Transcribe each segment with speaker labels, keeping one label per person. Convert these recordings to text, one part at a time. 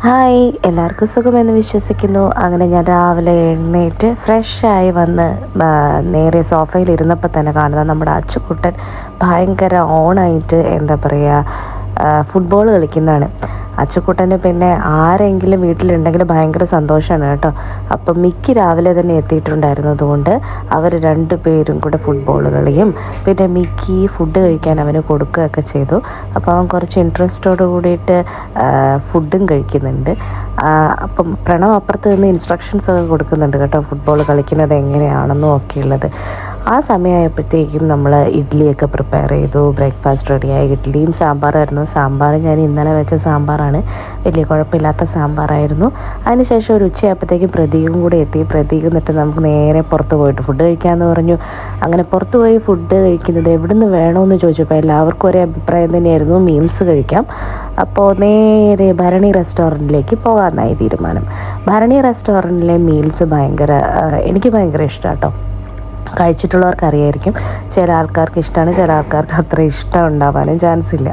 Speaker 1: Hi, എല്ലാവർക്കും സുഖമെന്ന് വിശ്വസിക്കുന്നു. അങ്ങനെ ഞാൻ രാവിലെ എഴുന്നേറ്റ് ഫ്രഷായി വന്ന് നേരെ സോഫയിൽ ഇരുന്നപ്പോൾ തന്നെ കാണുന്നത് നമ്മുടെ അച്ചുക്കുട്ടൻ ഭയങ്കര ഓണായിട്ട് എന്താ പറയുക, ഫുട്ബോൾ കളിക്കുന്നതാണ്. അച്ചുക്കുട്ടന് പിന്നെ ആരെങ്കിലും വീട്ടിലുണ്ടെങ്കിൽ ഭയങ്കര സന്തോഷമാണ് കേട്ടോ. അപ്പം മിക്കി രാവിലെ തന്നെ എത്തിയിട്ടുണ്ടായിരുന്നതുകൊണ്ട് അവർ രണ്ടുപേരും കൂടെ ഫുട്ബോൾ കളിയും പിന്നെ മിക്കി ഫുഡ് കഴിക്കാൻ അവന് കൊടുക്കുകയൊക്കെ ചെയ്തു. അപ്പോൾ അവൻ കുറച്ച് ഇൻട്രസ്റ്റോട് കൂടിയിട്ട് ഫുഡും കഴിക്കുന്നുണ്ട്. അപ്പം പ്രണവ് അപ്പുറത്ത് നിന്ന് ഇൻസ്ട്രക്ഷൻസ് ഒക്കെ കൊടുക്കുന്നുണ്ട് കേട്ടോ, ഫുട്ബോൾ കളിക്കുന്നത് എങ്ങനെയാണെന്നും ഒക്കെ ഉള്ളത്. ആ സമയമായപ്പോഴത്തേക്കും നമ്മൾ ഇഡ്ഡലിയൊക്കെ പ്രിപ്പയർ ചെയ്തു. ബ്രേക്ക്ഫാസ്റ്റ് റെഡിയായി. ഇഡ്ഡലിയും സാമ്പാറായിരുന്നു. സാമ്പാർ ഞാൻ ഇന്നലെ വെച്ച സാമ്പാറാണ്, വലിയ കുഴപ്പമില്ലാത്ത സാമ്പാറായിരുന്നു. അതിനുശേഷം ഒരു ഉച്ചയായപ്പോഴത്തേക്കും പ്രതീകും കൂടെ എത്തി. പ്രതീക് എന്നിട്ട് നമുക്ക് നേരെ പുറത്ത് പോയിട്ട് ഫുഡ് കഴിക്കാമെന്ന് പറഞ്ഞു. അങ്ങനെ പുറത്ത് പോയി ഫുഡ് കഴിക്കുന്നത് എവിടെ നിന്ന് വേണമെന്ന് ചോദിച്ചപ്പോൾ എല്ലാവർക്കും ഒരേ അഭിപ്രായം തന്നെയായിരുന്നു, മീൽസ് കഴിക്കാം. അപ്പോൾ നേരെ ഭരണി റെസ്റ്റോറൻറ്റിലേക്ക് പോകാമെന്നായി തീരുമാനം. ഭരണി റെസ്റ്റോറൻറ്റിലെ മീൽസ് എനിക്ക് ഭയങ്കര ഇഷ്ടമാണ് കേട്ടോ. കഴിച്ചിട്ടുള്ളവർക്ക് അറിയായിരിക്കും. ചില ആൾക്കാർക്ക് ഇഷ്ടമാണ്, ചില ആൾക്കാർക്ക് അത്ര ഇഷ്ടം ഉണ്ടാവാനും ചാൻസ് ഇല്ല.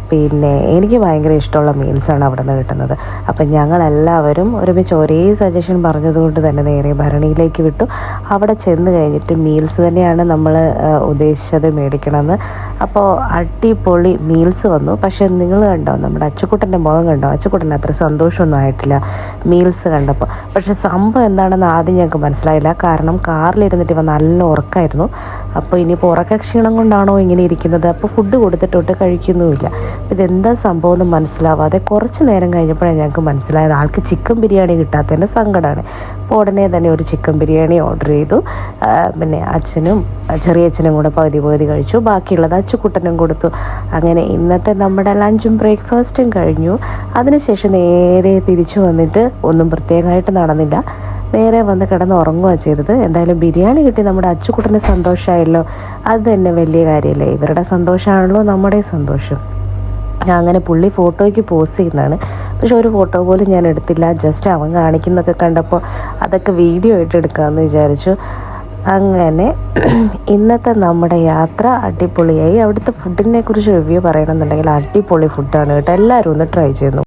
Speaker 1: പിന്നെ എനിക്ക് ഭയങ്കര ഇഷ്ടമുള്ള മീൽസാണ് അവിടെ നിന്ന് കിട്ടുന്നത്. അപ്പം ഞങ്ങളെല്ലാവരും ഒരുമിച്ച് ഒരേ സജഷൻ പറഞ്ഞതുകൊണ്ട് തന്നെ നേരെ ഭരണിയിലേക്ക് വിട്ടു. അവിടെ ചെന്ന് കഴിഞ്ഞിട്ട് മീൽസ് തന്നെയാണ് നമ്മൾ ഉദ്ദേശിച്ചത് മേടിക്കണമെന്ന്. അപ്പോൾ അടിപൊളി മീൽസ് വന്നു. പക്ഷേ നിങ്ങൾ കണ്ടോ, നമ്മുടെ അച്ചുക്കുട്ടൻ്റെ മുഖം കണ്ടോ? അച്ചുക്കുട്ടൻ അത്ര സന്തോഷമൊന്നും ആയിട്ടില്ല മീൽസ് കണ്ടപ്പോൾ. പക്ഷെ സംഭവം എന്താണെന്ന് ആദ്യം ഞങ്ങൾക്ക് മനസ്സിലായില്ല. കാരണം കാറിലിരുന്നിട്ട് ഇവ നല്ല ഉറക്കമായിരുന്നു. അപ്പോൾ ഇനിയിപ്പോൾ ഉറക്കക്ഷീണം കൊണ്ടാണോ ഇങ്ങനെ ഇരിക്കുന്നത്? അപ്പോൾ ഫുഡ് കൊടുത്തിട്ടൊട്ട് കഴിക്കുന്നുമില്ല. ഇതെന്താ സംഭവം എന്ന് മനസ്സിലാവാതെ കുറച്ച് നേരം കഴിഞ്ഞപ്പോഴാണ് ഞങ്ങൾക്ക് മനസ്സിലായത് ആൾക്ക് ചിക്കൻ ബിരിയാണി കിട്ടാത്തതിൻ്റെ സങ്കടമാണ്. അപ്പോൾ ഉടനെ തന്നെ ഒരു ചിക്കൻ ബിരിയാണി ഓർഡർ ചെയ്തു. പിന്നെ ചെറിയച്ഛനും കൂടെ പകുതി കഴിച്ചു. ബാക്കിയുള്ളത് അച്ചുക്കുട്ടനും കൊടുത്തു. അങ്ങനെ ഇന്നത്തെ നമ്മുടെ ലഞ്ചും ബ്രേക്ക്ഫാസ്റ്റും കഴിഞ്ഞു. അതിനുശേഷം നേരെ തിരിച്ചു വന്നിട്ട് ഒന്നും പ്രത്യേകമായിട്ട് നടന്നില്ല. നേരെ വന്ന് കിടന്ന് ഉറങ്ങുകയാണ് ചെയ്തത്. എന്തായാലും ബിരിയാണി കിട്ടി നമ്മുടെ അച്ചുക്കുട്ടന് സന്തോഷമായല്ലോ. അത് തന്നെ വലിയ കാര്യമല്ലേ. ഇവരുടെ സന്തോഷമാണല്ലോ നമ്മുടെ സന്തോഷം. അങ്ങനെ പുള്ളി ഫോട്ടോയ്ക്ക് പോസ്റ്റ് ചെയ്യുന്നതാണ്. പക്ഷെ ഒരു ഫോട്ടോ പോലും ഞാൻ എടുത്തില്ല. ജസ്റ്റ് അവൻ കാണിക്കുന്നതൊക്കെ കണ്ടപ്പോൾ അതൊക്കെ വീഡിയോ ആയിട്ട് എടുക്കാമെന്ന് വിചാരിച്ചു. അങ്ങനെ ഇന്നത്തെ നമ്മുടെ യാത്ര അടിപൊളിയായി. അവിടുത്തെ ഫുഡിനെ കുറിച്ച് റിവ്യൂ പറയണമെന്നുണ്ടെങ്കിൽ അടിപൊളി ഫുഡാണ് കേട്ടോ. എല്ലാവരും ഒന്ന് ട്രൈ ചെയ്യുന്നു.